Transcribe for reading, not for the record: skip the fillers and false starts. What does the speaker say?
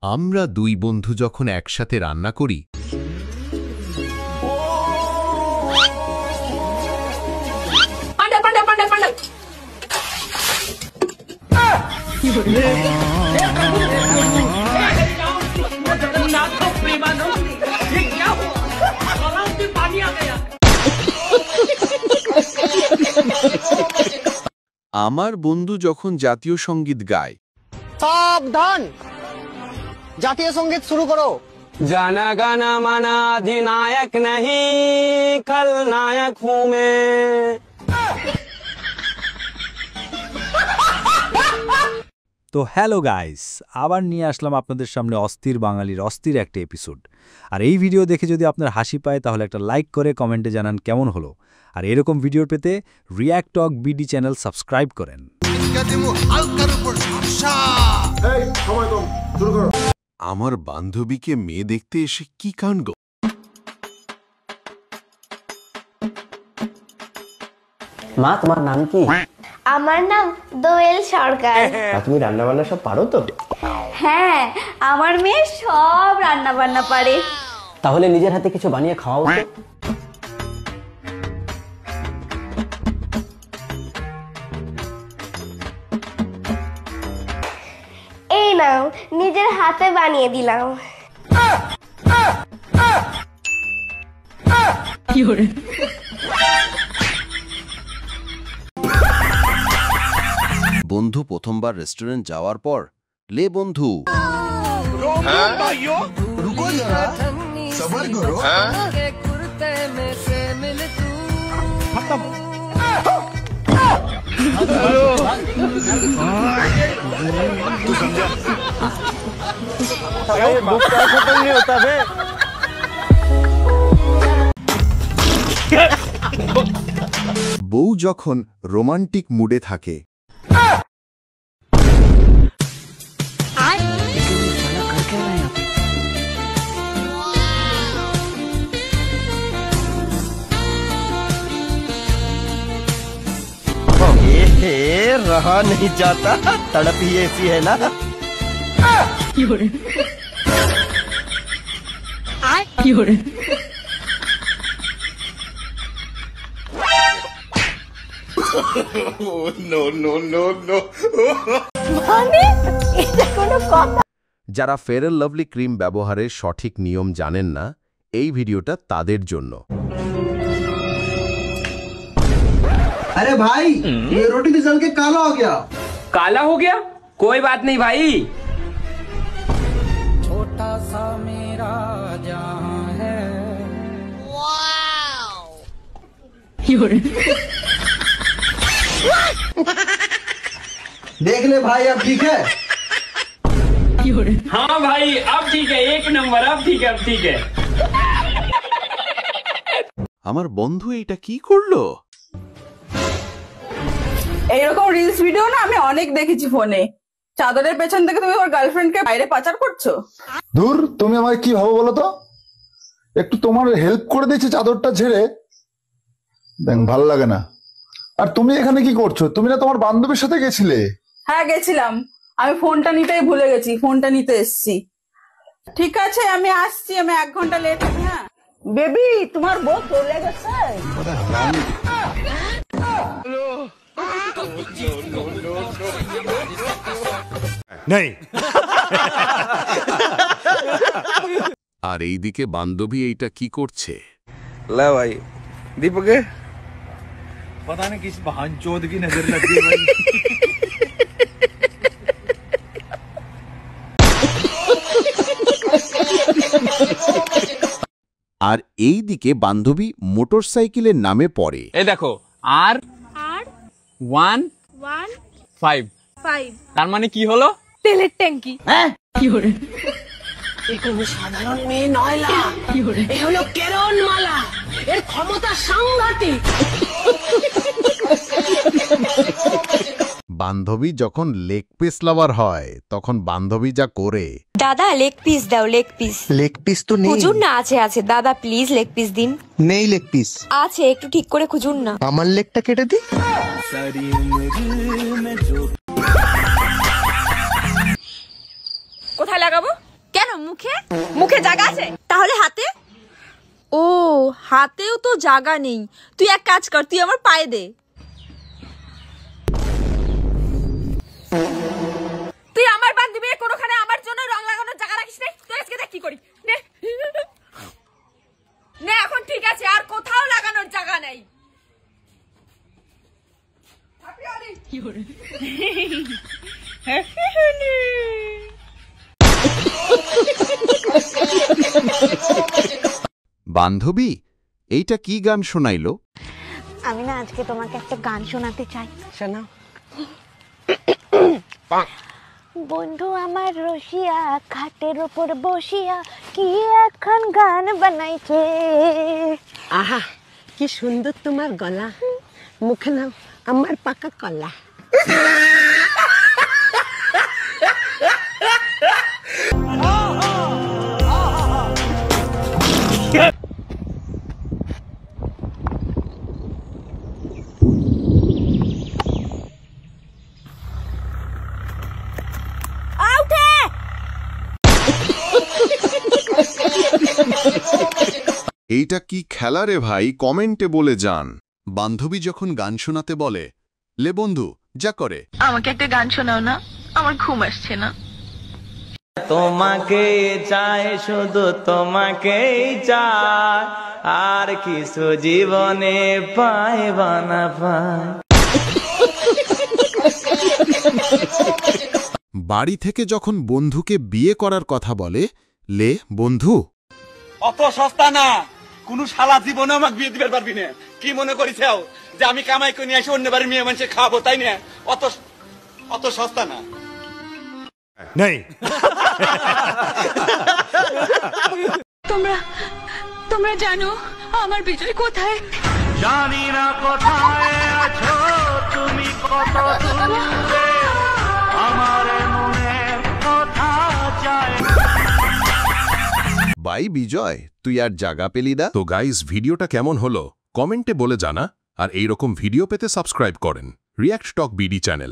আমরা দুই বন্ধু যখন একসাথে রান্না করি আমার বন্ধু যখন জাতীয় সঙ্গীত গায়, সাবধান, জাতীয় সঙ্গীত শুরু করো। জনগণ মন अधिनायक नहीं खलनायक हूं मैं। তো হ্যালো গাইস, আবার নিয়ে আসলাম আপনাদের সামনে অস্থির বাঙালির অস্থির একটা এপিসোড। আর এই ভিডিও দেখে যদি আপনার হাসি পায় তাহলে একটা লাইক করে কমেন্টে জানান কেমন হলো। আর এরকম ভিডিও পেতে রিয়্যাক্ট টক বিডি চ্যানেল সাবস্ক্রাইব করেন। আমার বান্ধবীকে মেয়ে দেখতে এসে কি কাণ্ড! মা, তোমার নাম কি? আমার নাম দোয়েল সরকার। তুমি রান্না বান্না সব পারো তো? হ্যাঁ, আমার মেয়ে সব রান্না বান্না পারে। তাহলে নিজের হাতে কিছু বানিয়ে খাওয়াও তো। এই নাও, নিজের হাতে বানিয়ে দিলাম। বন্ধু প্রথমবার রেস্টুরেন্ট যাওয়ার পর, লে বন্ধু বউ যখন রোমান্টিক মুডে থাকে रहा नहीं जाता, तड़प ही ऐसी है ना। যারা ফেয়ার এন্ড লাভলি ক্রিম ব্যবহারের সঠিক নিয়ম জানেন না, এই ভিডিওটা তাদের জন্য। अरे भाई, ये रोटी भी जल के काला हो गया। काला हो गया? कोई बात नहीं भाई। छोटा सा मेरा जहां है। देख ले भाई, अब ठीक है? हाँ भाई, अब ठीक है, एक नंबर, अब ठीक है, अब ठीक है। আমার বন্ধু এইটা কি করলো? এইরকম রিলস ভিডিও না আমি অনেক দেখেছি ফোনে। চাদরের পেছন থেকে তুমি ওর গার্লফ্রেন্ডকে বাইরে পাচার করছো। দূর, তুমি আমায় কি ভাবো বলো তো? একটু তোমার হেল্প করে দিয়েছি চাদরটা ঝেড়ে, দেখ ভালো লাগে না। আর তুমি এখানে কি করছো? তুমি না তোমার বান্ধবীর সাথে গেছিলে? হ্যাঁ গেছিলাম, আমি ফোনটা নিতেই ভুলে গেছি, ফোনটা নিতে এসেছি। ঠিক আছে, আমি আসছি, আমি 1 ঘন্টা লেট হবে। হ্যাঁ বেবি, তোমার বউ চলে গেছে। আর এইদিকে বান্ধবী এইটা কি করছে? ला भाई, दीपक है? पता नहीं किस बहनचोद की नजर लग गई भाई। আর এই দিকে বান্ধবী মোটরসাইকেলের নামে পড়ে। এই দেখো, R115 তার মানে কি হলো? তেলের ট্যাঙ্কি। হ্যাঁ, কি হলো? এ কোনো সাধারণ মেয়ে নয়লা, এ হলো কেরণমালা, এর ক্ষমতা সাংঘাতিক। বান্ধবী যখন লেগ পিস লাভার হয় তখন বান্ধবী যা করে। দাদা লেগ পিস দাও, লেগ পিস। लेग पीस तो नहीं। খুঁজুন না, আছে আছে দাদা, প্লিজ লেগ পিস দিন। नहीं लेग पीस আছে, একটু ঠিক করে খুঁজুন না। আমার লেগটা কেটে দি। কোথায় লাগাবো? মুখে মুখে জায়গা আছে, তাহলে হাতে? ও হাতেও তো জায়গা নেই। তুই এক কাজ কর, তুই আমার পায়ে দে। তুই আমার বান্ধবী কোনোখানে আমার জন্য রং লাগানোর জায়গা রাখিস নাই? তুই আজকে দেখ কি করি। নে নে এখন ঠিক আছে, আর কোথাও লাগানোর জায়গা নেই। বান্ধবী, এইটা কি গান শোনাইলো? আমি না আজকে তোমাকে একটা গান শোনাতে চাই। শোনাও। বন্ধু আমার রসিয়া খাটের ওপর বসিয়া কি এখন গান বানাইছে। আহা কি সুন্দর তোমার গলা, মুখে নাও আমার পাকা কলা। এইটা কি খেলা রে ভাই, কমেন্টে বলে যান। বান্ধবী যখন গান শোনাতে বলে, লে বন্ধু যা করে। আমাকে একটা গান শোনাও না, আমার ঘুম আসছে না। তোমাকে চাই, শুধু তোমাকেই চাই, আর কিছু জীবনে পাইবা না পাই। বাড়ি থেকে যখন বন্ধুকে বিয়ে করার কথা বলে, লে বন্ধু। অত সস্তা না, কোন শালা জীবনে আমাকে বিয়ে দিতে পারবি না। কি মনে করিছাও যে আমি কামাই করে নিয়ে এসে অন্য বাড়ির মেয়ে মানুষের খাওয়াবো, তাই না? অত সস্তা না। তোমরা জানো আমার বিজয় কোথায়? জানি না কোথায় আছো তুমি, কত দূরে আমার মনের কথা যায়। বাই বিজয়, তুই আর জাগা পেলি না? তো গাইস, ভিডিওটা কেমন হলো কমেন্টে বলে জানা, আর এইরকম ভিডিও পেতে সাবস্ক্রাইব করেন রিয়াক্ট টক বিডি চ্যানেল।